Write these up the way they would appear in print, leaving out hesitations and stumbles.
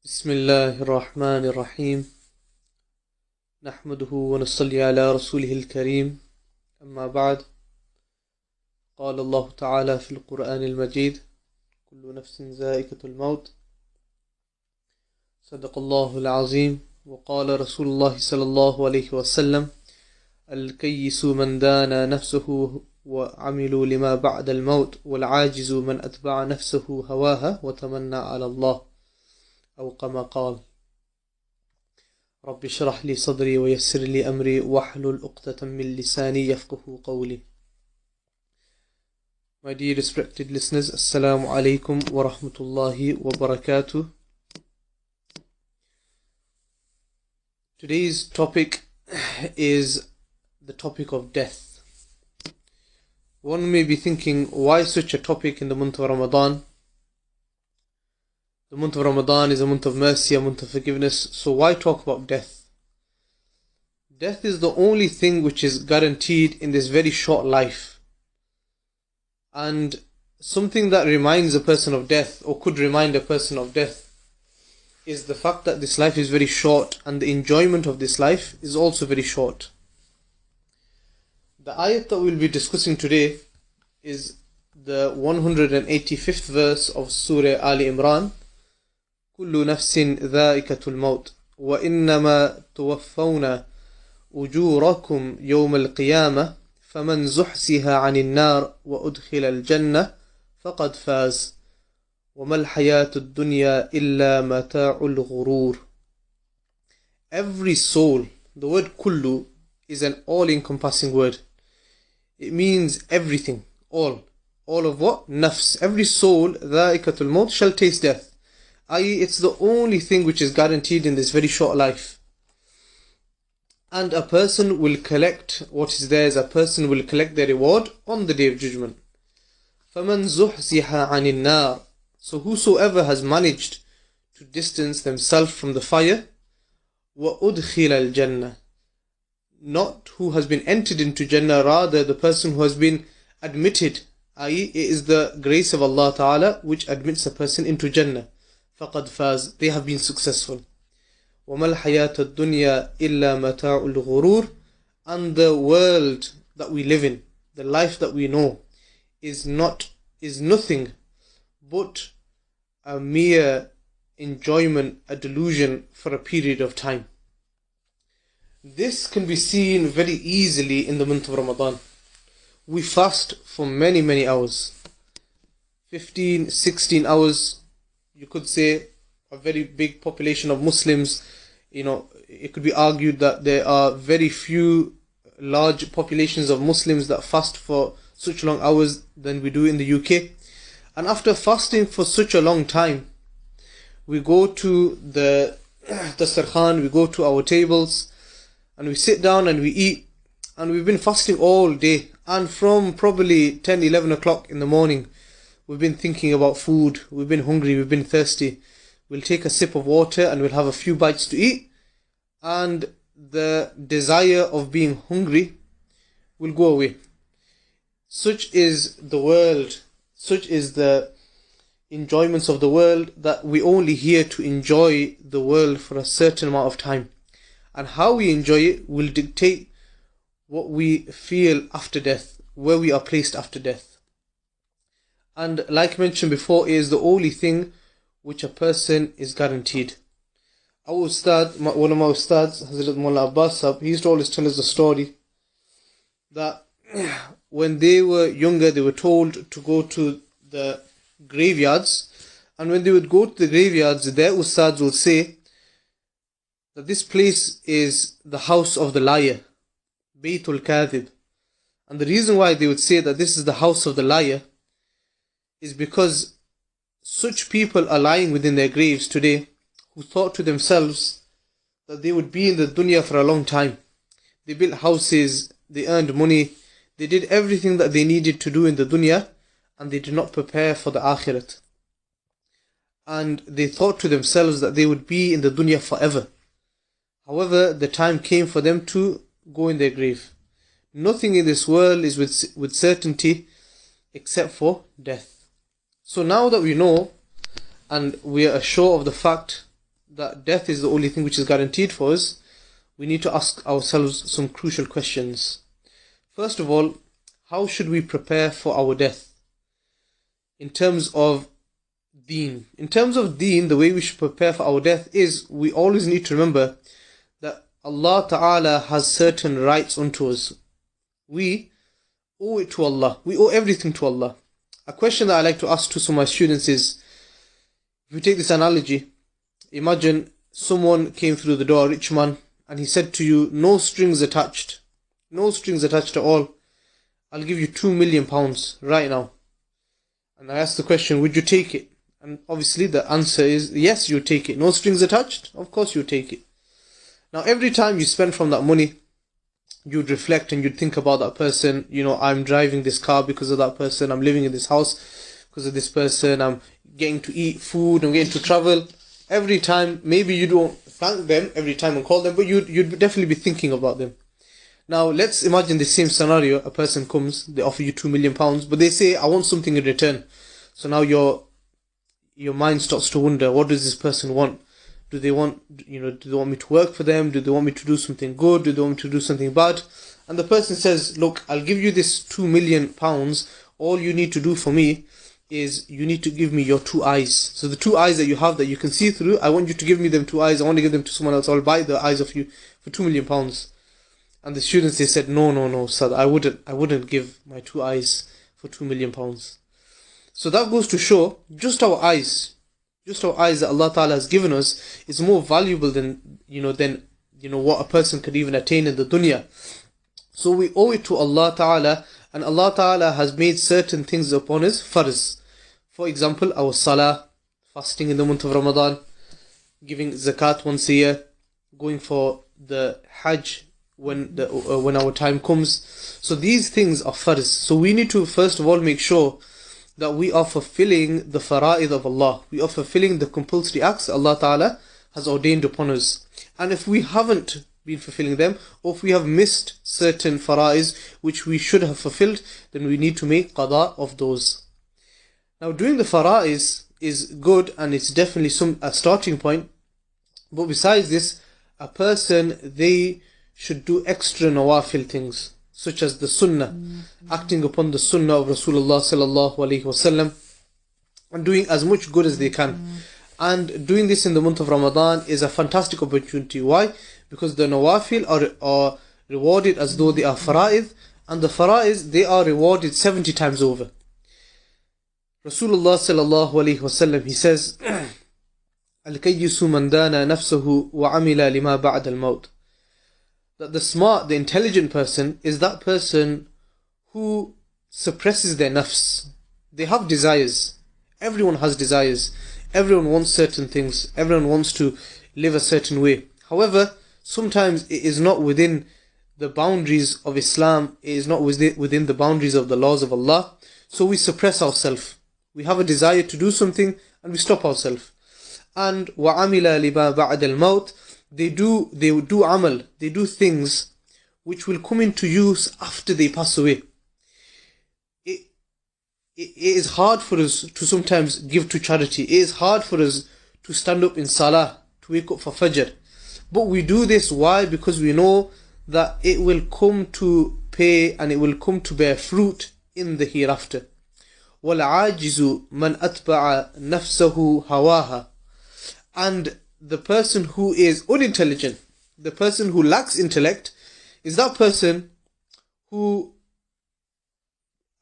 بسم الله الرحمن الرحيم نحمده ونصلي على رسوله الكريم أما بعد قال الله تعالى في القرآن المجيد كل نفس ذائقة الموت صدق الله العظيم وقال رسول الله صلى الله عليه وسلم الكيس من دان نفسه وعملوا لما بعد الموت والعاجز من أتبع نفسه هواها وتمنى على الله أو كما قال رب اشرح لي صدري ويسر لي أمري واحلل عقدة من لساني يفقه قولي. My dear respected listeners, Assalamu alaikum wa rahmatullahi wa barakatuh. Today's topic is the topic of death. One may be thinking, why such a topic in the month of Ramadan? The month of Ramadan is a month of mercy, a month of forgiveness, so why talk about death? Death is the only thing which is guaranteed in this very short life. And something that reminds a person of death, or could remind a person of death, is the fact that this life is very short and the enjoyment of this life is also very short. The ayat that we'll be discussing today is the 185th verse of Surah Ali Imran. كل نفس ذائقة الموت وإنما توفون أجوركم يوم القيامة فمن زحزح عن النار وأدخل الجنة فقد فاز وما الحياة الدنيا إلا متاع الغرور. Every soul, the word kullu is an all-encompassing word. It means everything, all of what? Nafs. Every soul, ذائقة الموت, shall taste death. I.e., it's the only thing which is guaranteed in this very short life. And a person will collect what is theirs, a person will collect their reward on the Day of Judgment. فَمَنْ زُحْزِحَ عَنِ النَّارِ. So whosoever has managed to distance themselves from the fire, وَأُدْخِلَ الْجَنَّةِ. Not who has been entered into Jannah, rather the person who has been admitted, i.e., it is the grace of Allah Ta'ala which admits a person into Jannah. فَقَدْ فَاز. They have been successful. وَمَا الْحَيَاةُ الدُّنْيَا إِلَّا مَتَاعُ الْغُرُورِ. And the world that we live in, the life that we know, is nothing but a mere enjoyment, a delusion for a period of time. This can be seen very easily in the month of Ramadan. We fast for many hours, 15, 16 hours. You could say a very big population of Muslims. It could be argued that there are very few large populations of Muslims that fast for such long hours than we do in the UK. And after fasting for such a long time, we go to the Dastarkhan, we go to our tables, and we sit down and we eat. And we've been fasting all day. And from probably 10, 11 o'clock in the morning, we've been thinking about food, we've been hungry, we've been thirsty. We'll take a sip of water and we'll have a few bites to eat. And the desire of being hungry will go away. Such is the world, such is the enjoyments of the world, that we only here to enjoy the world for a certain amount of time. And how we enjoy it will dictate what we feel after death, where we are placed after death. And like mentioned before, it is the only thing which a person is guaranteed. Our Ustad, one of my Ustads, Hazrat Maulana Abbas Saheb, he used to always tell us a story that when they were younger, they were told to go to the graveyards, and when they would go to the graveyards, their Ustads will say that this place is the house of the liar, Baytul Kadhib. And the reason why they would say that this is the house of the liar is because such people are lying within their graves today who thought to themselves that they would be in the dunya for a long time. They built houses, they earned money, they did everything that they needed to do in the dunya, and they did not prepare for the akhirat. And they thought to themselves that they would be in the dunya forever. However, the time came for them to go in their grave. Nothing in this world is with certainty except for death. So now that we know and we are sure of the fact that death is the only thing which is guaranteed for us, we need to ask ourselves some crucial questions. First of all, how should we prepare for our death? In terms of deen. In terms of deen, the way we should prepare for our death is, we always need to remember that Allah Ta'ala has certain rights unto us. We owe it to Allah. We owe everything to Allah. A question that I like to ask to some of my students is, if we take this analogy, imagine someone came through the door, a rich man, and he said to you, no strings attached. No strings attached at all. I'll give you £2 million right now. And I ask the question, would you take it? And obviously the answer is, yes, you take it. No strings attached? Of course you take it. Now every time you spend from that money, you'd reflect and you'd think about that person. You know, I'm driving this car because of that person. I'm living in this house because of this person. I'm getting to eat food. I'm getting to travel. Every time, maybe you don't thank them every time and call them, but you'd definitely be thinking about them. Now, let's imagine the same scenario. A person comes, they offer you £2 million, but they say, I want something in return. So now your mind starts to wonder, what does this person want? Do they want me to work for them? Do they want me to do something good? Do they want me to do something bad? And the person says, look, I'll give you this £2 million. All you need to do for me is you need to give me your 2 eyes. So the 2 eyes that you have that you can see through, I want you to give me them 2 eyes. I want to give them to someone else. I'll buy the eyes of you for £2 million. And the students, they said, no, sir, I wouldn't give my 2 eyes for £2 million. So that goes to show, just our eyes that Allah Ta'ala has given us is more valuable than what a person could even attain in the dunya. So we owe it to Allah Ta'ala, and Allah Ta'ala has made certain things upon us farz. For example, our salah, fasting in the month of Ramadan, giving zakat once a year, going for the hajj when our time comes. So these things are farz. So we need to first of all make sure that we are fulfilling the fara'id of Allah. We are fulfilling the compulsory acts Allah Ta'ala has ordained upon us. And if we haven't been fulfilling them, or if we have missed certain fara'is which we should have fulfilled, then we need to make qada of those. Now doing the fara'is is good, and it's definitely a starting point. But besides this, a person, they should do extra nawafil things, such as the sunnah, acting upon the sunnah of Rasulullah sallallahu alaihi wasallam, and doing as much good as they can. And doing this in the month of Ramadan is a fantastic opportunity. Why? Because the nawafil are rewarded as though they are fara'id, and the fara'id, they are rewarded 70 times over. Rasulullah sallallahu alaihi wasallam, he says, Al-kayyisu man dana nafsahu wa amila lima ba'da al-maut. That the smart, the intelligent person is that person who suppresses their nafs. They have desires. Everyone has desires. Everyone wants certain things. Everyone wants to live a certain way. However, sometimes it is not within the boundaries of Islam. It is not within the boundaries of the laws of Allah. So we suppress ourselves. We have a desire to do something and we stop ourselves. And وَعَمِلَ لِمَا بَعْدَ الْمَوْتِ, they do amal, they do things which will come into use after they pass away. It is hard for us to sometimes give to charity. It is hard for us to stand up in salah, to wake up for fajr. But we do this, why? Because we know that it will come to pay and it will come to bear fruit in the hereafter. وَالْعَاجِزُ مَنْ أَتْبَعَ نَفْسَهُ هَوَاهَا. And the person who is unintelligent, the person who lacks intellect, is that person who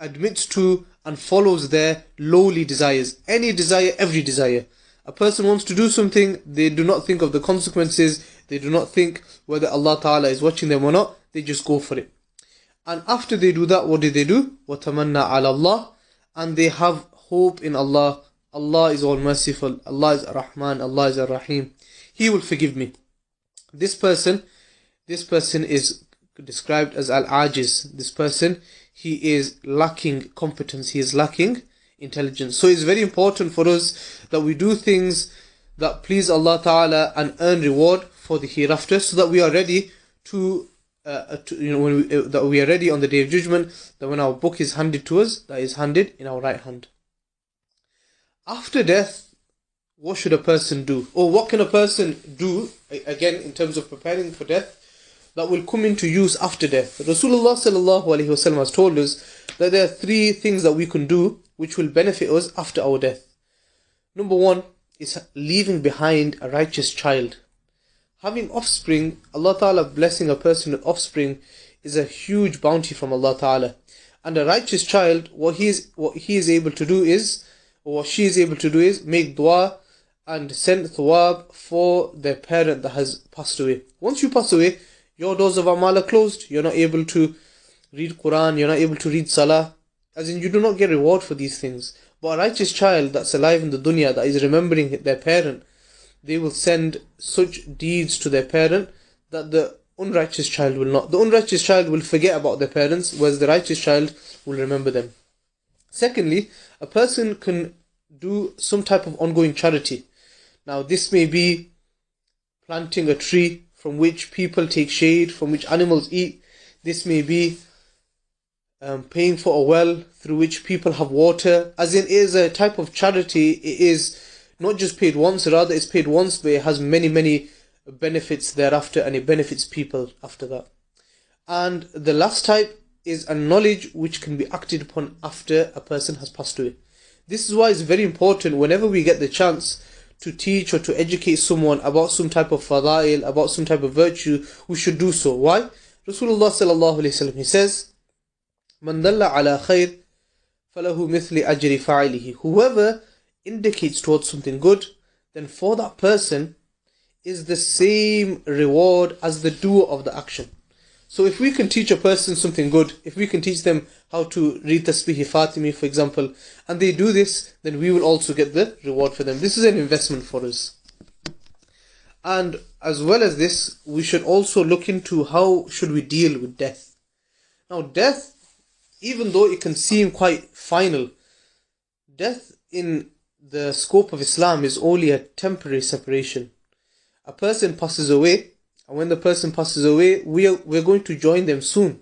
admits to and follows their lowly desires. Any desire, every desire. A person wants to do something, they do not think of the consequences, they do not think whether Allah Ta'ala is watching them or not, they just go for it. And after they do that, what do? وَتَمَنَّا عَلَى اللَّهِ. And they have hope in Allah. Allah is all merciful. Allah is Ar-Rahman. Allah is Ar-Rahim. He will forgive me. This person is described as Al-Ajiz. This person, he is lacking competence. He is lacking intelligence. So it's very important for us that we do things that please Allah Ta'ala and earn reward for the hereafter, so that we are ready that we are ready on the Day of Judgment, that when our book is handed to us, that is handed in our right hand. After death, what should a person do? Or what can a person do, again, in terms of preparing for death, that will come into use after death? Rasulullah sallallahu alaihi wasallam has told us that there are three things that we can do which will benefit us after our death. Number one is leaving behind a righteous child. Having offspring, Allah Ta'ala blessing a person with offspring is a huge bounty from Allah Ta'ala. And a righteous child, what he is able to do is, or what she is able to do is, make dua and send thawab for their parent that has passed away. Once you pass away, your doors of amal are closed. You're not able to read Quran, you're not able to read Salah. As in, you do not get reward for these things. But a righteous child that's alive in the dunya, that is remembering their parent, they will send such deeds to their parent that the unrighteous child will not. The unrighteous child will forget about their parents, whereas the righteous child will remember them. Secondly, a person can do some type of ongoing charity. Now, this may be planting a tree from which people take shade, from which animals eat. This may be paying for a well through which people have water. As in, it is a type of charity. It is not just paid once, rather it's paid once, but it has many benefits thereafter, and it benefits people after that. And the last type is a knowledge which can be acted upon after a person has passed away. This is why it's very important, whenever we get the chance to teach or to educate someone about some type of fadail, about some type of virtue, we should do so. Why? Rasulullah sallallahu alaihi wasallam, he says, "Man dalla ala khair, falahu mithli ajri fa'ilihi." Whoever indicates towards something good, then for that person is the same reward as the doer of the action. So if we can teach a person something good, if we can teach them how to read Tasbih Fatimi, for example, and they do this, then we will also get the reward for them. This is an investment for us. And as well as this, we should also look into how should we deal with death. Now, death, even though it can seem quite final, death in the scope of Islam is only a temporary separation. A person passes away, and when the person passes away, we're going to join them soon.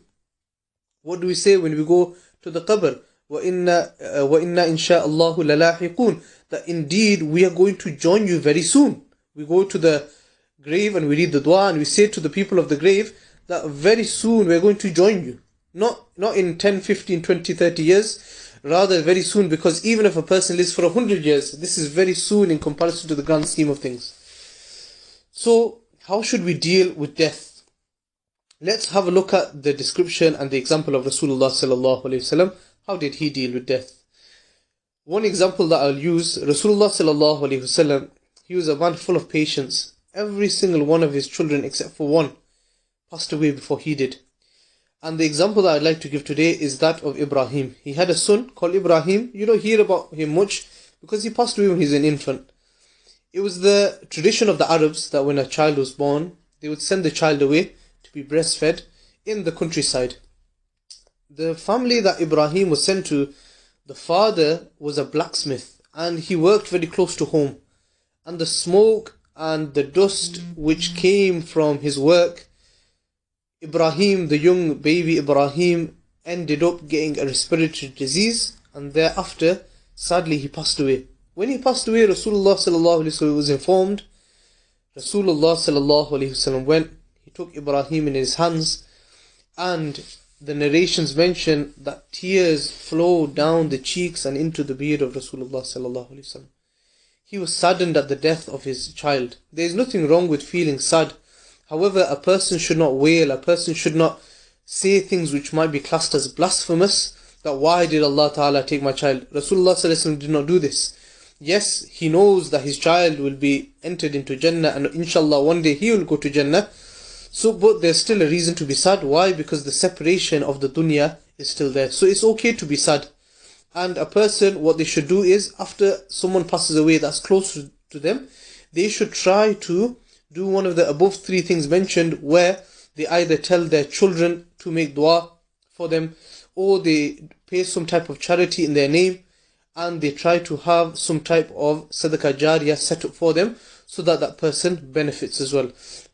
What do we say when we go to the qabr? وَإِنَّا إِنشَاءَ اللَّهُ لَلَاحِقُونَ. That indeed we are going to join you very soon. We go to the grave and we read the dua and we say to the people of the grave that very soon we're going to join you. Not in 10, 15, 20, 30 years, rather very soon, because even if a person lives for 100 years, this is very soon in comparison to the grand scheme of things. So, how should we deal with death? Let's have a look at the description and the example of Rasulullah sallallahu alaihi wasallam. How did he deal with death? One example that I'll use, Rasulullah sallallahu alaihi wasallam, he was a man full of patience. Every single one of his children except for one passed away before he did. And the example that I'd like to give today is that of Ibrahim. He had a son called Ibrahim. You don't hear about him much because he passed away when he was an infant. It was the tradition of the Arabs that when a child was born, they would send the child away to be breastfed in the countryside. The family that Ibrahim was sent to, the father was a blacksmith and he worked very close to home. And the smoke and the dust which came from his work, Ibrahim, the young baby Ibrahim, ended up getting a respiratory disease, and thereafter, sadly, he passed away. When he passed away, Rasulullah sallallahu alaihi wasallam was informed. Rasulullah sallallahu alaihi wasallam went, he took Ibrahim in his hands, and the narrations mention that tears flowed down the cheeks and into the beard of Rasulullah sallallahu alaihi wasallam. He was saddened at the death of his child. There is nothing wrong with feeling sad. However, a person should not wail, a person should not say things which might be classed as blasphemous, that why did Allah Ta'ala take my child? Rasulullah sallallahu alaihi wasallam did not do this. Yes, he knows that his child will be entered into Jannah, and inshallah one day he will go to Jannah. So, but there's still a reason to be sad. Why? Because the separation of the dunya is still there. So it's okay to be sad. And a person, what they should do is, after someone passes away that's close to them, they should try to do one of the above three things mentioned, where they either tell their children to make dua for them, or they pay some type of charity in their name, and they try to have some type of sadaqah jariyah set up for them, so that that person benefits as well,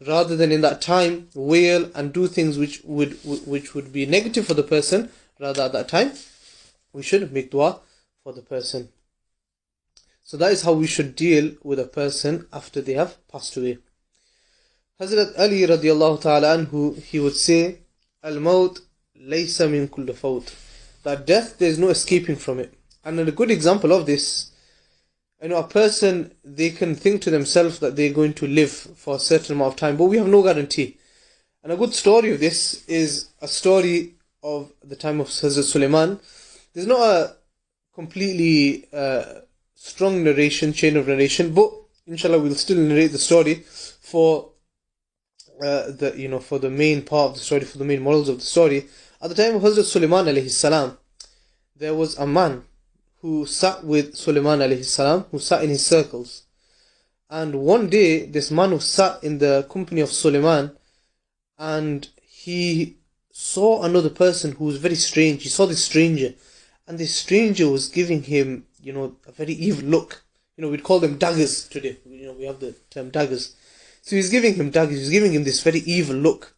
rather than in that time wail and do things which would be negative for the person. Rather, at that time we should make dua for the person. So that is how we should deal with a person after they have passed away. Hazrat Ali radiallahu ta'ala anhu, he would say, Al-Maut laysa min kulli fawt. That death, there is no escaping from it. And a good example of this, a person, they can think to themselves that they're going to live for a certain amount of time, but we have no guarantee. And a good story of this is a story of the time of Hazrat Sulaiman. There's not a completely strong narration, chain of narration, but inshallah we'll still narrate the story for for the main part of the story, for the main morals of the story. At the time of Hazrat Sulaiman alayhi salam, there was a man who sat with Sulaiman alayhi salam, who sat in his circles. And one day, this man who sat in the company of Sulaiman, and he saw another person who was very strange. He saw this stranger, and this stranger was giving him, a very evil look. We'd call them daggers today. We have the term daggers. So he's giving him daggers, he's giving him this very evil look.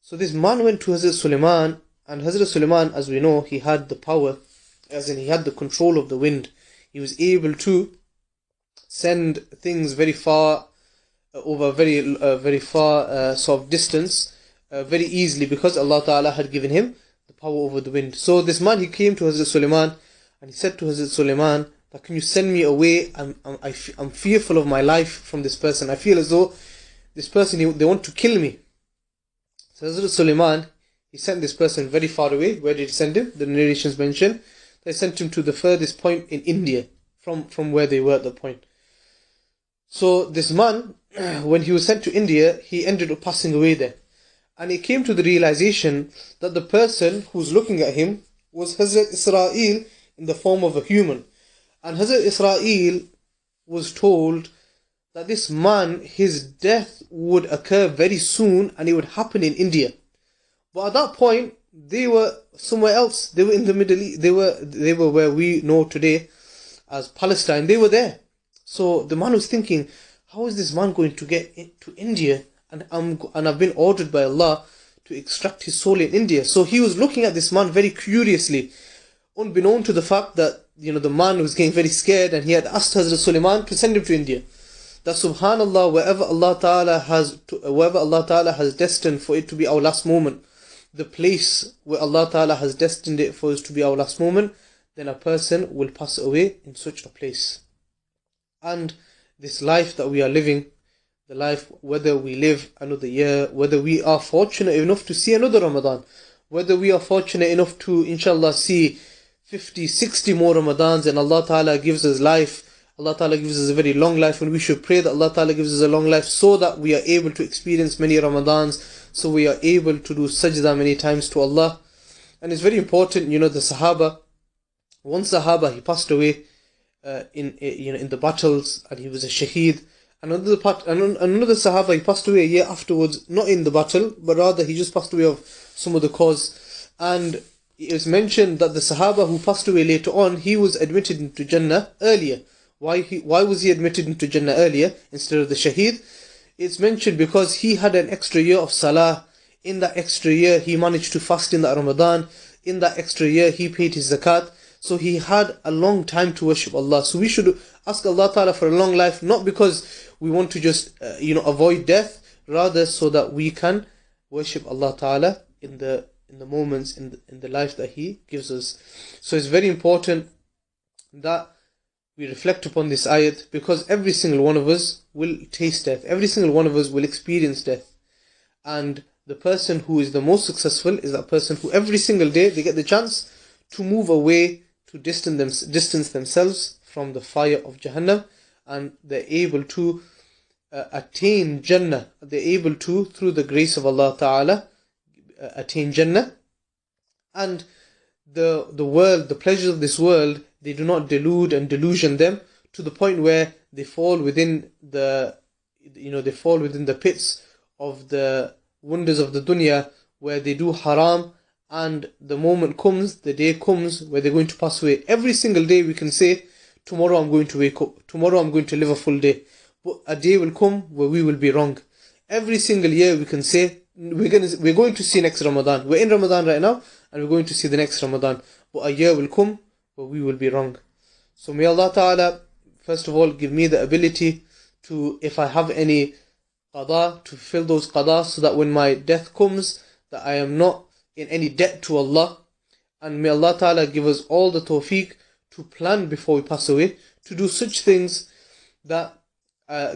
So this man went to Hazrat Sulaiman, and Hazrat Sulaiman, as we know, he had the power, as in he had the control of the wind. He was able to send things very far, over very far sort of distance, very easily, because Allah Ta'ala had given him the power over the wind. So this man, he came to Hazrat Sulaiman, and he said to Hazrat Sulaiman, that can you send me away? I'm fearful of my life from this person. I feel as though this person, they want to kill me. So Hazrat Sulaiman, he sent this person very far away. Where did he send him? The narrations mention they sent him to the furthest point in India from where they were at the point. So this man, when he was sent to India, he ended up passing away there. And he came to the realization that the person who's looking at him was Hazrat Israel in the form of a human. And Hazrat Israel was told that this man, his death would occur very soon, and it would happen in India. But at that point, they were somewhere else. They were in the Middle East. They were where we know today as Palestine. They were there. So the man was thinking, how is this man going to get to India? And I've been ordered by Allah to extract his soul in India. So he was looking at this man very curiously, unbeknown to the fact that the man was getting very scared, and he had asked Hazrat Sulaiman to send him to India. That subhanallah, wherever Allah Ta'ala has destined for it to be our last moment, the place where Allah Ta'ala has destined it for us to be our last moment, then a person will pass away in such a place. And this life that we are living, the life, whether we live another year, whether we are fortunate enough to see another Ramadan, whether we are fortunate enough to inshallah see 50, 60 more Ramadans, and Allah Ta'ala gives us life, Allah Ta'ala gives us a very long life, and we should pray that Allah Ta'ala gives us a long life so that we are able to experience many Ramadans, so we are able to do sajda many times to Allah. And it's very important, the Sahaba, one Sahaba, he passed away in the battles, and he was a shaheed. Another Sahaba, he passed away a year afterwards, not in the battle, but rather he just passed away of some other cause. And it was mentioned that the Sahaba who passed away later on, he was admitted into Jannah earlier. Why was he admitted into Jannah earlier instead of the Shaheed? It's mentioned because he had an extra year of Salah. In that extra year, he managed to fast in that Ramadan. In that extra year, he paid his zakat. So he had a long time to worship Allah. So we should ask Allah Ta'ala for a long life, not because we want to just avoid death, rather so that we can worship Allah Ta'ala in the moments in the life that He gives us. So it's very important that we reflect upon this ayat, because every single one of us will taste death. Every single one of us will experience death. And the person who is the most successful is that person who every single day they get the chance to move away, to distance themselves from the fire of Jahannam, and they're able to attain Jannah. They're able to, through the grace of Allah Ta'ala, attain Jannah. And the world, the pleasures of this world, they do not delude and delusion them to the point where they fall within the pits of the wonders of the dunya, where they do haram, and the moment comes, the day comes where they're going to pass away. Every single day we can say, tomorrow I'm going to wake up, tomorrow I'm going to live a full day. But a day will come where we will be wrong. Every single year we can say, we're going to see next Ramadan. We're in Ramadan right now, and we're going to see the next Ramadan. But a year will come where we will be wrong. So may Allah Ta'ala first of all, give me the ability to, if I have any qada, to fulfill those qada, so that when my death comes, that I am not in any debt to Allah. And may Allah Ta'ala give us all the tawfiq to plan before we pass away, to do such things that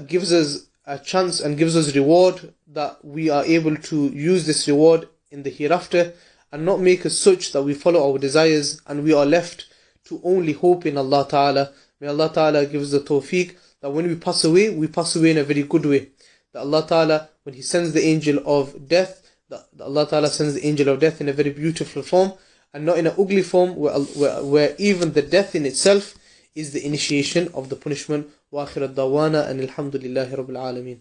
gives us a chance and gives us reward, that we are able to use this reward in the hereafter, and not make us such that we follow our desires and we are left to only hope in Allah Ta'ala. May Allah Ta'ala give us the tawfiq that when we pass away in a very good way. That Allah Ta'ala, when He sends the angel of death, that Allah Ta'ala sends the angel of death in a very beautiful form, and not in an ugly form where even the death in itself is the initiation of the punishment. Wa akhir ad-dawana and alhamdulillahi rabbil alameen.